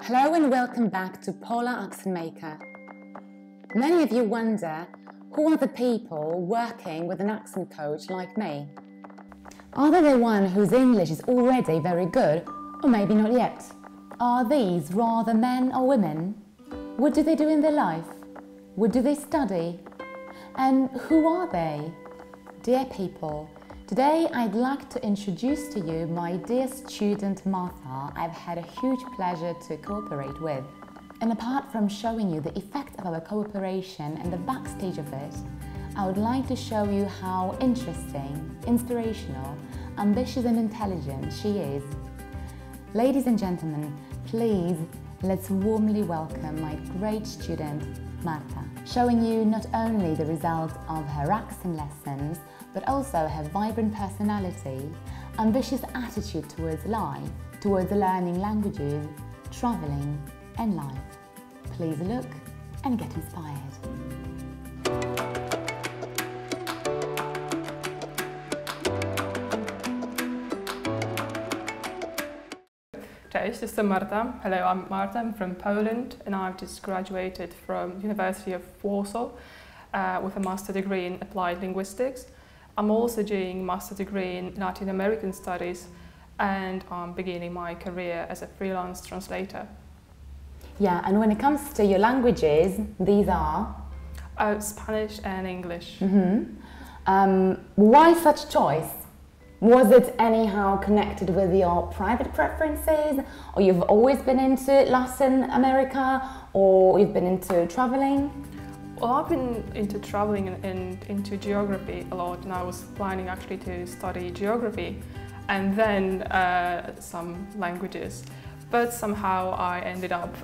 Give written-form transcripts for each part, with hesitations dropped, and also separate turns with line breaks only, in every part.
Hello and welcome back to Polar Accent Maker. Many of you wonder, who are the people working with an accent coach like me? Are they the one whose English is already very good, or maybe not yet? Are these rather men or women? What do they do in their life? What do they study? And who are they? Dear people, today I'd like to introduce to you my dear student Marta I've had a huge pleasure to cooperate with. And apart from showing you the effect of our cooperation and the backstage of it, I would like to show you how interesting, inspirational, ambitious and intelligent she is. Ladies and gentlemen, please let's warmly welcome my great student Marta, showing you not only the result of her accent lessons, but also her vibrant personality, ambitious attitude towards life, towards learning languages, travelling and life. Please look and get inspired.
Cześć, jestem Marta. Hello, I'm Marta. I'm from Poland and I've just graduated from University of Warsaw with a master degree in applied linguistics. I'm also doing master degree in Latin American studies and I'm beginning my career as a freelance translator.
Yeah, and when it comes to your languages, these are?
Spanish and English.
Why such choice? Was it anyhow connected with your private preferences, or you've always been into Latin America, or you've been into traveling?
Well, I've been into traveling and into geography a lot, and I was planning actually to study geography and then some languages. But somehow I ended up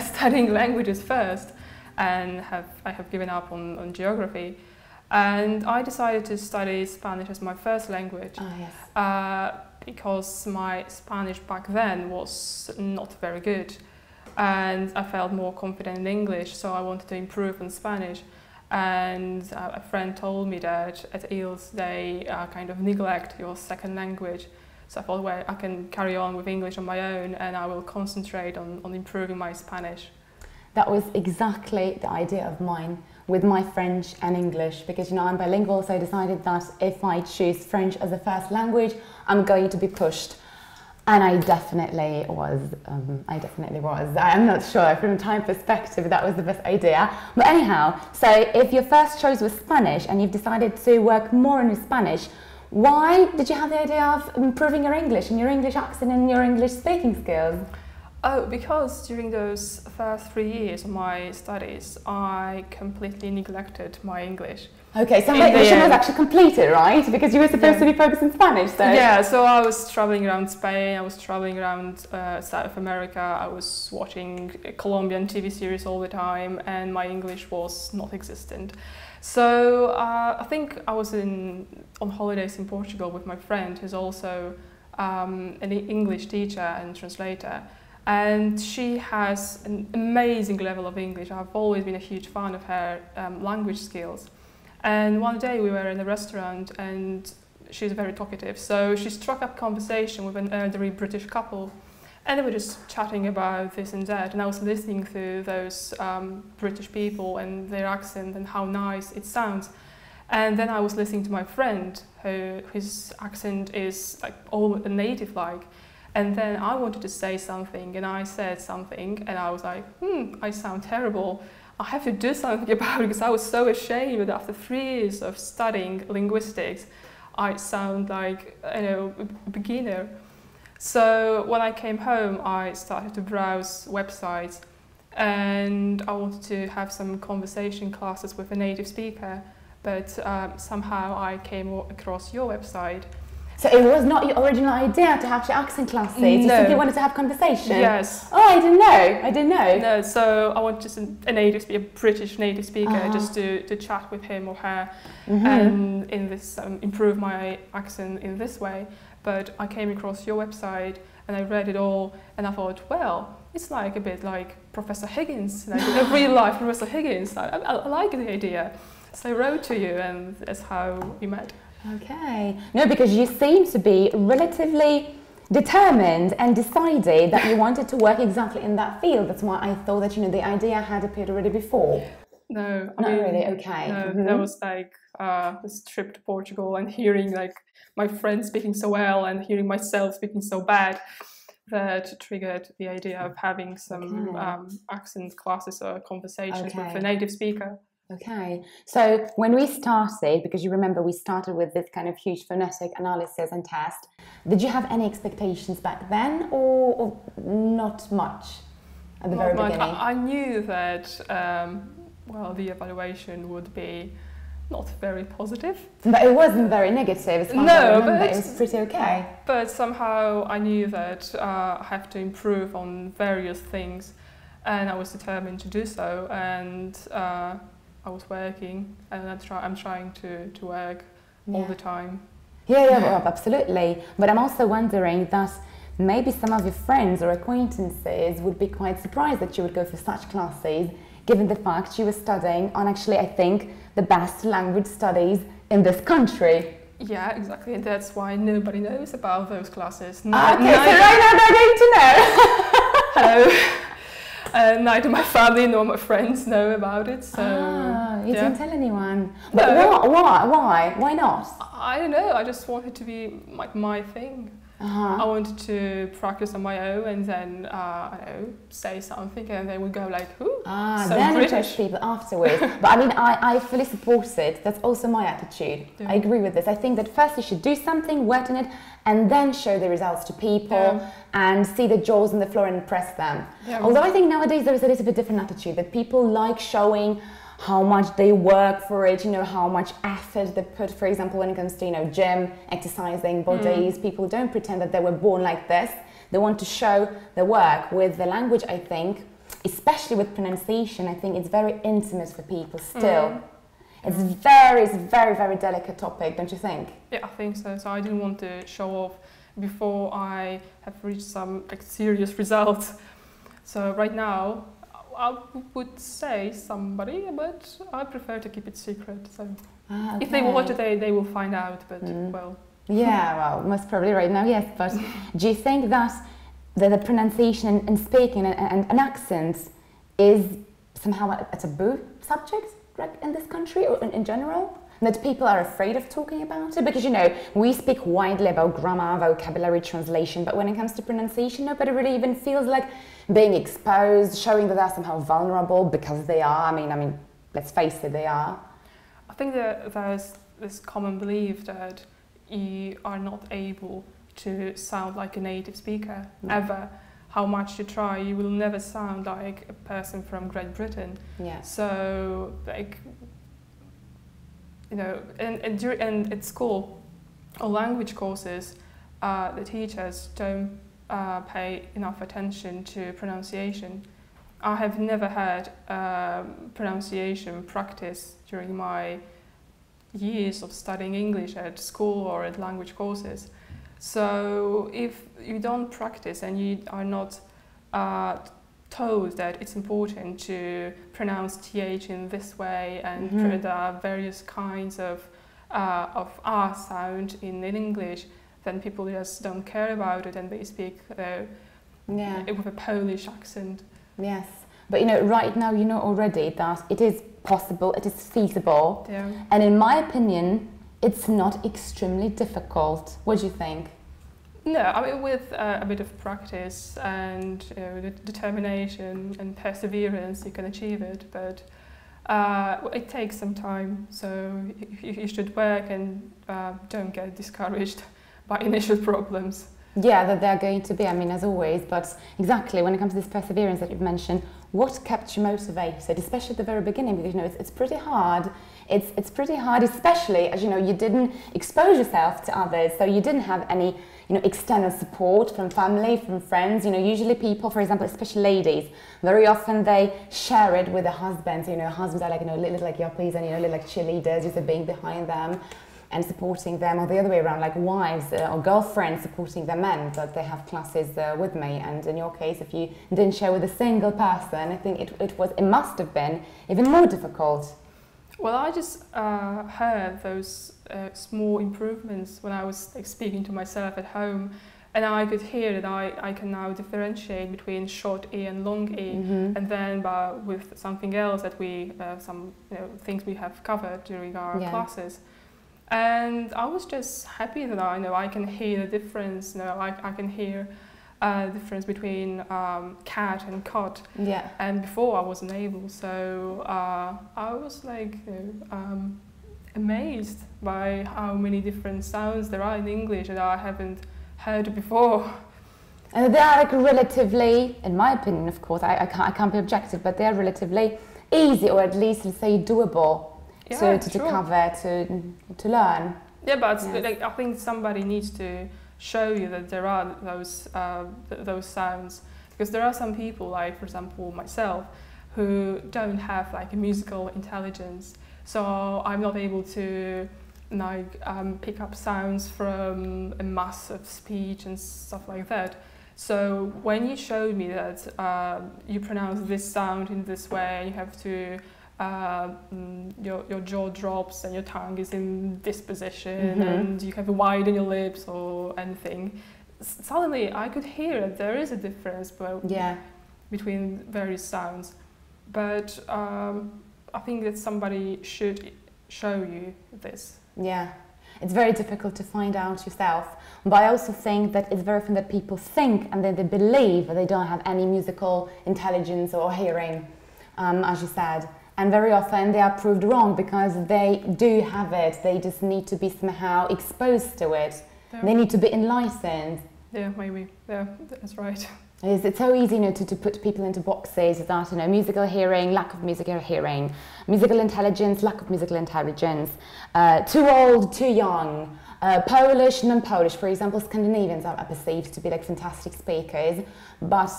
studying languages first and I have given up on geography. And I decided to study Spanish as my first language because my Spanish back then was not very good and I felt more confident in English, so I wanted to improve on Spanish. And a friend told me that at IELTS they kind of neglect your second language. So I thought, well, I can carry on with English on my own and I will concentrate on improving my Spanish.
That was exactly the idea of mine with my French and English, because I'm bilingual, so I decided that if I choose French as a first language, I'm going to be pushed. And I definitely was. I'm not sure, from time perspective, that was the best idea. But anyhow, so if your first choice was Spanish and you've decided to work more on your Spanish, why did you have the idea of improving your English and your English accent and your English speaking skills?
Oh, because during those first 3 years of my studies, I completely neglected my English.
Okay, so my mission was actually completed, right? Because you were supposed to be focused in Spanish, so...
Yeah, so I was traveling around Spain, I was traveling around South America, I was watching Colombian TV series all the time, and my English was not existent. So I think I was on holidays in Portugal with my friend, who's also an English teacher and translator. And she has an amazing level of English. I've always been a huge fan of her language skills. And one day we were in a restaurant and she's very talkative. So she struck up conversation with an elderly British couple. And they were just chatting about this and that. And I was listening to those British people and their accent and how nice it sounds. And then I was listening to my friend, whose accent is like all native-like. And then I wanted to say something, and I said something, and I was like, I sound terrible. I have to do something about it, because I was so ashamed that after 3 years of studying linguistics, I sound like, a beginner. So when I came home, I started to browse websites, and I wanted to have some conversation classes with a native speaker, but somehow I came across your website.
So it was not your original idea to have your accent classes? No. You simply wanted to have conversation?
Yes.
Oh, I didn't know.
No, so I wanted just a British native speaker, just to chat with him or her and improve my accent in this way. But I came across your website and I read it all and I thought, well, it's like a bit like Professor Higgins, like a real life Professor Higgins. I like the idea. So I wrote to you and that's how we met.
Okay. No, because you seem to be relatively determined and decided that you wanted to work exactly in that field. That's why I thought that, you know, the idea had appeared already before.
No,
Not really. Okay.
No, that was like this trip to Portugal and hearing like my friends speaking so well and hearing myself speaking so bad that triggered the idea of having some accent classes or conversations with a native speaker.
Okay, so when we started, because you remember we started with this kind of huge phonetic analysis and test, did you have any expectations back then or not much at the very beginning?
I knew that, well, the evaluation would be not very positive.
But it wasn't very negative, but it was pretty okay.
But somehow I knew that I have to improve on various things and I was determined to do so, and I was working, and I'm trying to work all the time.
Yeah, well, absolutely. But I'm also wondering that maybe some of your friends or acquaintances would be quite surprised that you would go for such classes, given the fact you were studying on, actually, I think, the best language studies in this country.
Yeah, exactly. And that's why nobody knows about those classes.
Okay, so right now they're going to know.
Hello. Neither my family nor my friends know about it, so...
you didn't tell anyone? But no. Why? Why not?
I don't know, I just wanted to be like my thing. I wanted to practice on my own and then, I don't know, say something and they would go like, ooh, so
then
British.
Impress people afterwards. But I mean, I fully support it. That's also my attitude. I agree with this. I think that first you should do something, work on it, and then show the results to people and see the jaws on the floor and impress them. Although I think nowadays there is a little bit different attitude, that people like showing how much they work for it, you know, how much effort they put, for example, when it comes to, you know, gym, exercising, bodies. People don't pretend that they were born like this. They want to show their work. With the language, I think, especially with pronunciation, I think it's very intimate for people still. It's very, very delicate topic, don't you think?
Yeah, I think so. So I didn't want to show off before I have reached some like serious results. So right now, I would say somebody, but I prefer to keep it secret. So if they watch it, they will find out. But well,
yeah, well, most probably right now, yes. But do you think that the pronunciation and speaking and accents is somehow a taboo subject in this country or in general? That people are afraid of talking about it? Because, you know, we speak widely about grammar, vocabulary, translation, but when it comes to pronunciation, nobody really even feels like being exposed, showing that they're somehow vulnerable, because they are. I mean, let's face it, they are.
I think that there's this common belief that you are not able to sound like a native speaker, ever. How much you try, you will never sound like a person from Great Britain.
Yeah.
So, like, you know, and at school or language courses, the teachers don't pay enough attention to pronunciation. I have never had pronunciation practice during my years of studying English at school or at language courses. So if you don't practice and you are not told that it's important to pronounce TH in this way, and there are various kinds of R sound in English, then people just don't care about it and they speak with a Polish accent.
Yes, but you know, right now you know already that it is possible, it is feasible, and in my opinion, it's not extremely difficult. What do you think?
No, I mean, with a bit of practice and determination and perseverance, you can achieve it. But it takes some time, so you should work and don't get discouraged by initial problems.
Yeah, that they're going to be, I mean, as always, but exactly, when it comes to this perseverance that you've mentioned, what kept you motivated, especially at the very beginning, because, you know, it's pretty hard. It's pretty hard, especially as, you know, you didn't expose yourself to others, so you didn't have any, you know, external support from family, from friends. You know, usually people, for example, especially ladies, very often they share it with their husbands. You know, husbands are like, you know, little like yuppies and, you know, little like cheerleaders, just being behind them and supporting them, or the other way around, like wives or girlfriends supporting their men, that they have classes with me. And in your case, if you didn't share with a single person, I think it must have been even more difficult.
Well, I just heard those small improvements when I was like speaking to myself at home, And I could hear that I can now differentiate between short E and long E, and then with something else that we, some things we have covered during our classes. And I was just happy that I can hear the difference. I can hear the difference between cat and cot. Yeah. And before I wasn't able, so I was like amazed by how many different sounds there are in English that I haven't heard before.
And they are like relatively, in my opinion, of course, I can't be objective, but they are relatively easy, or at least, let's say, doable to cover, to learn.
Yeah, but like, I think somebody needs to show you that there are those sounds, because there are some people, like for example myself, who don't have like a musical intelligence, so I'm not able to pick up sounds from a mass of speech and stuff like that. So when you showed me that you pronounce this sound in this way, you have to your jaw drops and your tongue is in this position, and you have to widen your lips or anything, suddenly I could hear that there is a difference between various sounds. But I think that somebody should show you this. Yeah,
it's very difficult to find out yourself, but I also think that it's very often that people think and then they believe that they don't have any musical intelligence or hearing, as you said, and very often they are proved wrong because they do have it. They just need to be somehow exposed to it. They need to be enlightened.
Yeah, maybe. Yeah, that's right.
It's so easy, to put people into boxes that, musical hearing, lack of musical hearing, musical intelligence, lack of musical intelligence, too old, too young, Polish, non-Polish. For example, Scandinavians are perceived to be like fantastic speakers, but,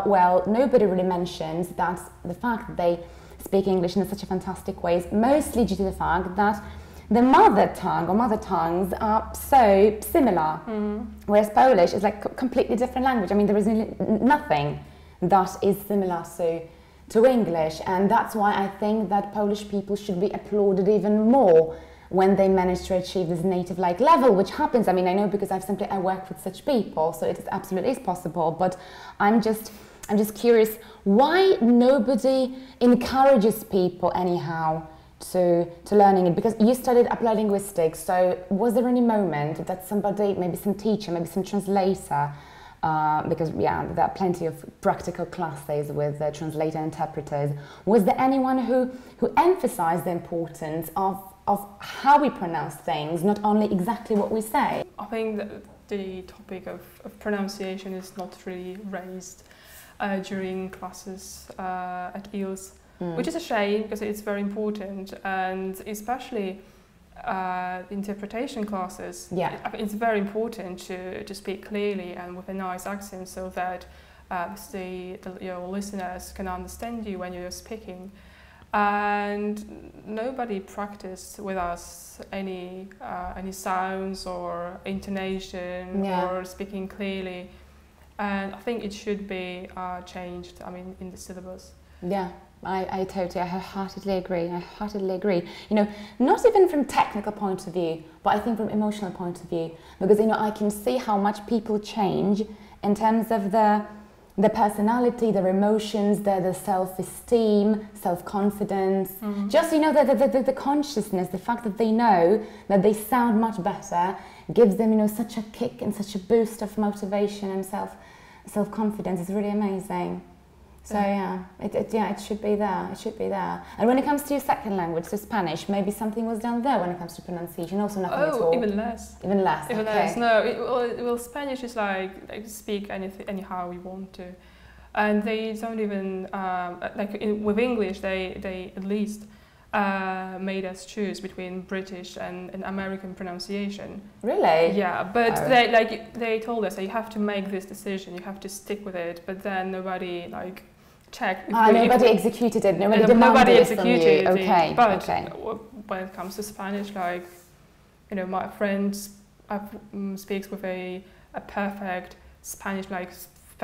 well, nobody really mentions that the fact that they speak English in such a fantastic way is mostly due to the fact that the mother tongue or mother tongues are so similar, whereas Polish is like a completely different language. I mean, there is nothing that is similar to English, and that's why I think that Polish people should be applauded even more when they manage to achieve this native-like level, which happens. I mean, I know because I work with such people, so it absolutely is possible, but I'm just curious why nobody encourages people anyhow to learning it, because you studied applied linguistics, so was there any moment that somebody, maybe some teacher, maybe some translator, because there are plenty of practical classes with translator and interpreters, was there anyone who emphasized the importance of how we pronounce things, not only exactly what we say?
I think that the topic of pronunciation is not really raised during classes at EELS. Which is a shame, because it's very important, and especially interpretation classes. Yeah, it's very important to speak clearly and with a nice accent, so that your listeners can understand you when you're speaking. And nobody practiced with us any sounds or intonation or speaking clearly, and I think it should be changed. I mean, in the syllabus.
Yeah. I wholeheartedly agree. I heartedly agree. Not even from technical point of view, but I think from emotional point of view, because I can see how much people change in terms of the personality, their emotions, their self-esteem, self-confidence. Just the consciousness, the fact that they know that they sound much better, gives them such a kick and such a boost of motivation and self-confidence. It's really amazing. So it should be there. It should be there. And when it comes to your second language, so Spanish, maybe something was done there when it comes to pronunciation. Also, nothing at all.
Even less.
Even less.
Even less. No, well, Spanish is like speak anyhow you want to, and they don't even with English. They at least made us choose between British and American pronunciation.
Really?
Yeah, but they told us that you have to make this decision. You have to stick with it. But then nobody checked.
Nobody executed it. Nobody demanded it from you. Okay.
But when it comes to Spanish, my friend speaks with a perfect Spanish,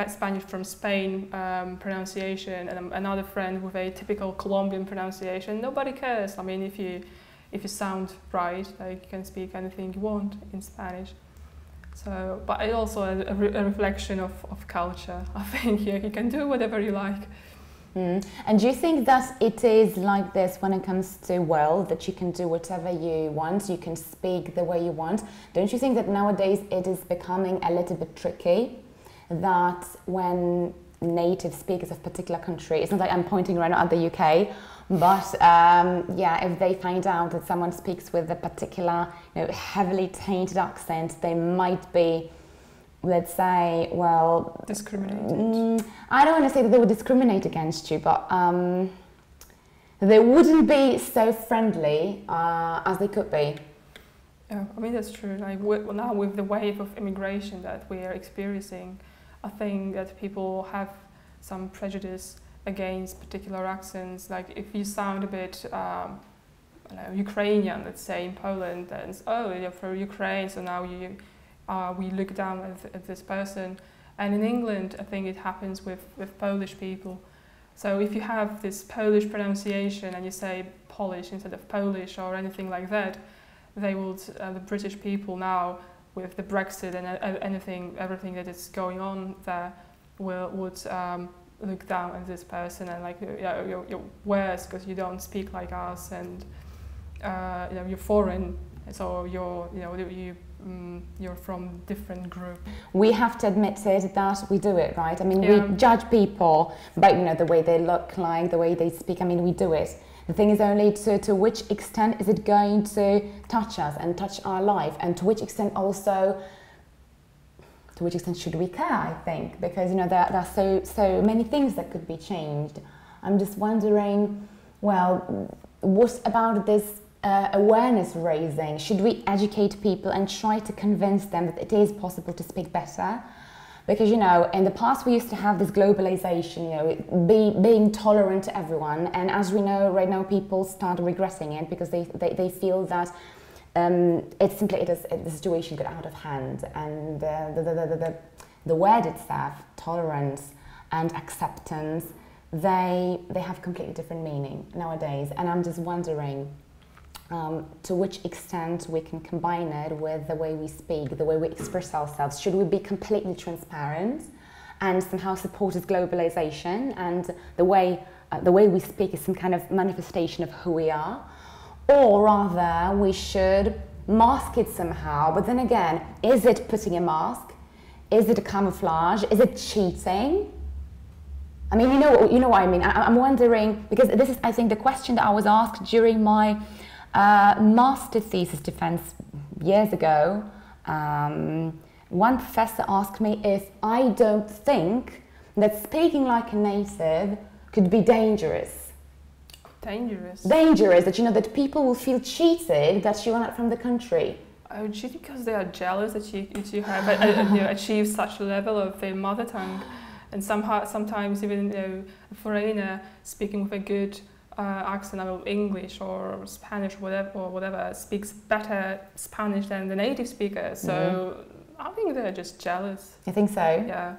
Spanish from Spain pronunciation, and another friend with a typical Colombian pronunciation. Nobody cares. I mean, if you sound right, you can speak anything you want in Spanish. So, but it's also a reflection of culture. I think you can do whatever you like.
And do you think that it is like this when it comes to, well, that you can do whatever you want, you can speak the way you want? Don't you think that nowadays it is becoming a little bit tricky, that when native speakers of particular country, it's not like I'm pointing right now at the UK, but yeah, if they find out that someone speaks with a particular, heavily tainted accent, they might be, let's say, well,
discriminated.
I don't want to say that they would discriminate against you, but they wouldn't be so friendly as they could be.
Yeah, I mean, that's true. Like now with the wave of immigration that we are experiencing, I think that people have some prejudice against particular accents. Like if you sound a bit Ukrainian, let's say, in Poland, then oh, you're from Ukraine, so now we look down at this person. And in England, I think it happens with Polish people. So if you have this Polish pronunciation and you say Polish instead of Polish or anything like that, they would, the British people now, with the Brexit and everything that is going on there, would look down at this person and like, you're worse because you don't speak like us, and you're foreign, so you're from different group.
We have to admit it that we do it, right? I mean, we judge people by the way they look like, the way they speak. I mean, we do it. The thing is only to which extent is it going to touch us and touch our life, and to which extent also, to which extent should we care, I think, because there are so many things that could be changed. I'm just wondering, well, what about this awareness raising? Should we educate people and try to convince them that it is possible to speak better? Because in the past we used to have this globalisation, being tolerant to everyone, and as we know right now, people start regretting it because they feel that the situation got out of hand, and the word itself, tolerance and acceptance, they have completely different meaning nowadays, and I'm just wondering to which extent we can combine it with the way we speak, the way we express ourselves. Should we be completely transparent and somehow support this globalization, and the way we speak is some kind of manifestation of who we are? Or rather, we should mask it somehow. But then again, is it putting a mask? Is it a camouflage? Is it cheating? I mean, you know what I mean. I'm wondering, because this is, I think, the question that I was asked during my master thesis defense years ago. One professor asked me if I don't think that speaking like a native could be dangerous.
Dangerous,
that that people will feel cheated that you are not from the country.
Oh, just because they are jealous that you have achieved such a level of their mother tongue, and sometimes even a foreigner speaking with a good accent of English or Spanish or whatever speaks better Spanish than the native speaker. So I think they're just jealous.
You think so?
Yeah.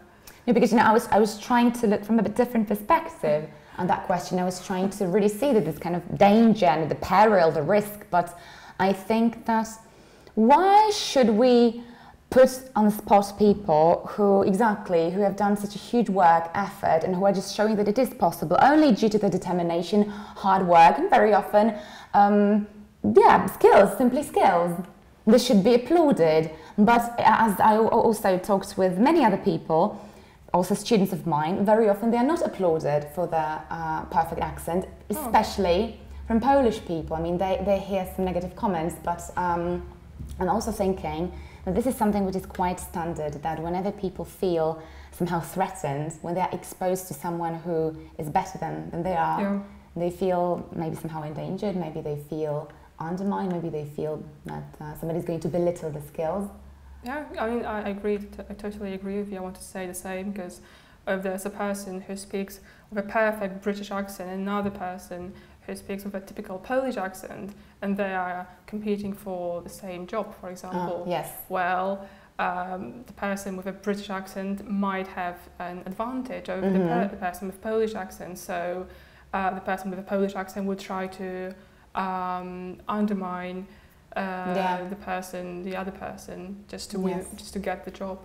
No, because I was trying to look from a bit different perspective on that question. I was trying to really see that this kind of danger and the peril, the risk. But I think that why should we put on the spot people who have done such a huge work, effort, and who are just showing that it is possible only due to the determination, hard work, and very often, skills, simply skills. This should be applauded. But as I also talked with many other people, also students of mine, very often they are not applauded for their perfect accent, especially from Polish people. I mean, they hear some negative comments, but I'm also thinking that this is something which is quite standard, that whenever people feel somehow threatened, when they are exposed to someone who is better than they are, they feel maybe somehow endangered, maybe they feel undermined, maybe they feel that somebody's going to belittle the skills.
Yeah, I mean, I agree. I totally agree with you. I want to say the same, because if there's a person who speaks with a perfect British accent and another person who speaks with a typical Polish accent, and they are competing for the same job, for example.
Yes.
Well, the person with a British accent might have an advantage over the person with Polish accent. So the person with a Polish accent would try to undermine the other person, just to win, just to get the job.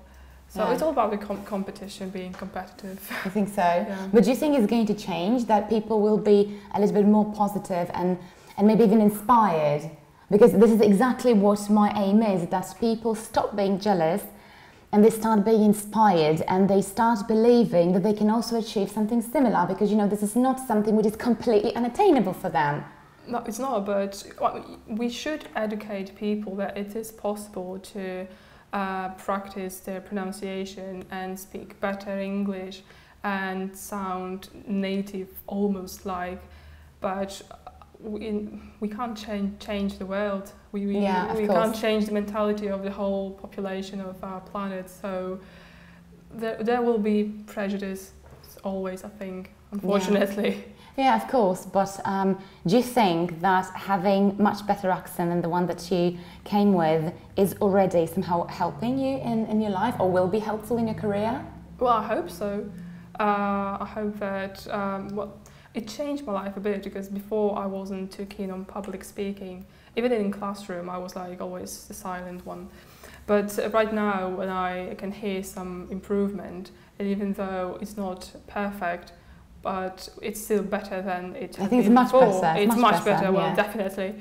So it's all about the competition, being competitive.
I think so. But do you think it's going to change, that people will be a little bit more positive and maybe even inspired? Because this is exactly what my aim is, that people stop being jealous and they start being inspired and they start believing that they can also achieve something similar, because, you know, this is not something which is completely unattainable for them.
No, it's not, but we should educate people that it is possible to practice their pronunciation and speak better English and sound native almost like, but we can't change the world. We can't change the mentality of the whole population of our planet, so there will be prejudice always, I think, unfortunately.
Yeah, of course, but do you think that having much better accent than the one that you came with is already somehow helping you in your life, or will be helpful in your career?
Well, I hope so. I hope that it changed my life a bit, because before I wasn't too keen on public speaking. Even in classroom, I was like always the silent one. But right now, when I can hear some improvement, and even though it's not perfect, but it's still better than it had been before. It's much better, well, definitely.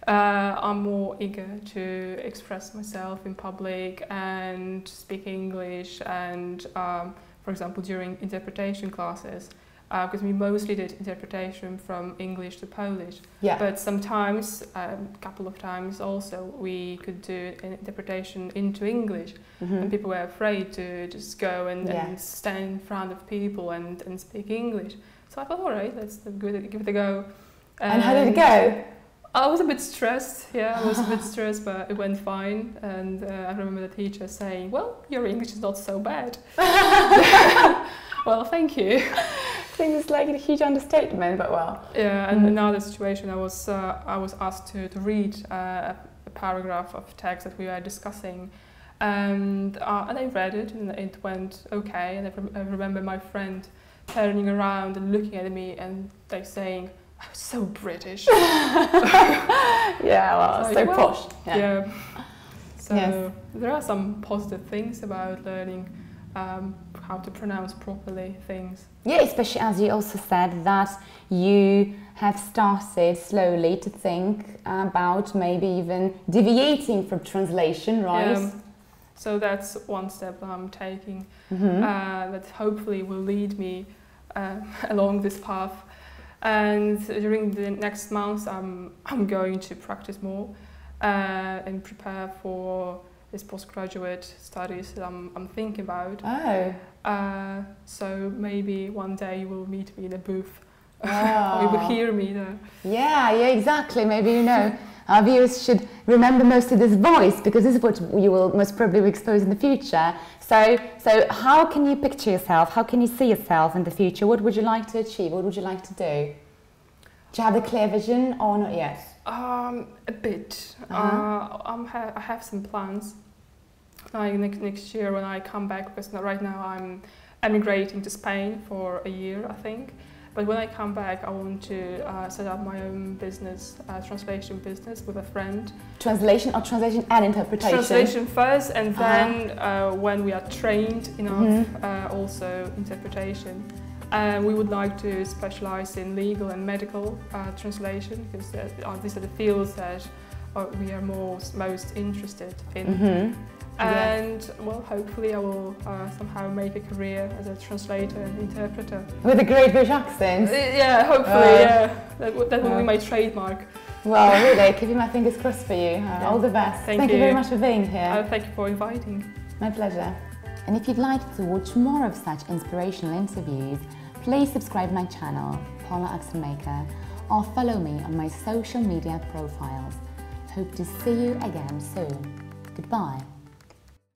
I'm more eager to express myself in public and speak English, and for example during interpretation classes, because we mostly did interpretation from English to Polish, but sometimes, a couple of times also, we could do an interpretation into English, and people were afraid to just go and stand in front of people and speak English. So I thought, all right, let's give it a go.
And how did it go?
I was a bit stressed, I was a bit stressed, but it went fine. And I remember the teacher saying, well, your English is not so bad. Well, thank you.
I think it's like a huge understatement, but well.
Yeah, and another situation, I was asked to read a paragraph of text that we were discussing, and I read it, and it went okay. And I remember my friend turning around and looking at me and like saying, "I'm so British."
Yeah, well, so posh.
Yeah. So there are some positive things about learning how to pronounce properly things.
Yeah, especially as you also said that you have started slowly to think about maybe even deviating from translation, right?
Yeah. So that's one step I'm taking that hopefully will lead me along this path. And during the next months, I'm going to practice more and prepare for this postgraduate studies that I'm thinking about. So maybe one day you will meet me in a booth. Or you will hear me there. Yeah,
exactly. Maybe, you know, our viewers should remember mostly this voice, because this is what you will most probably be exposed in the future. So how can you picture yourself? How can you see yourself in the future? What would you like to achieve? What would you like to do? Do you have a clear vision or not yet?
A bit. I have some plans. Like next year when I come back, because right now I'm emigrating to Spain for a year, I think. But when I come back, I want to set up my own business, translation business with a friend.
Translation or translation and interpretation?
Translation first, and then when we are trained enough, also interpretation. We would like to specialize in legal and medical translation, because these are the fields that we are most interested in. And well, hopefully I will somehow make a career as a translator and interpreter.
With a great British accent?
Yeah, hopefully, that will be my trademark.
Well, really, keeping my fingers crossed for you. All the best. Thank you very much for being here.
Thank you for inviting.
My pleasure. And if you'd like to watch more of such inspirational interviews, please subscribe my channel, Paula Accent Maker, or follow me on my social media profiles. Hope to see you again soon. Goodbye.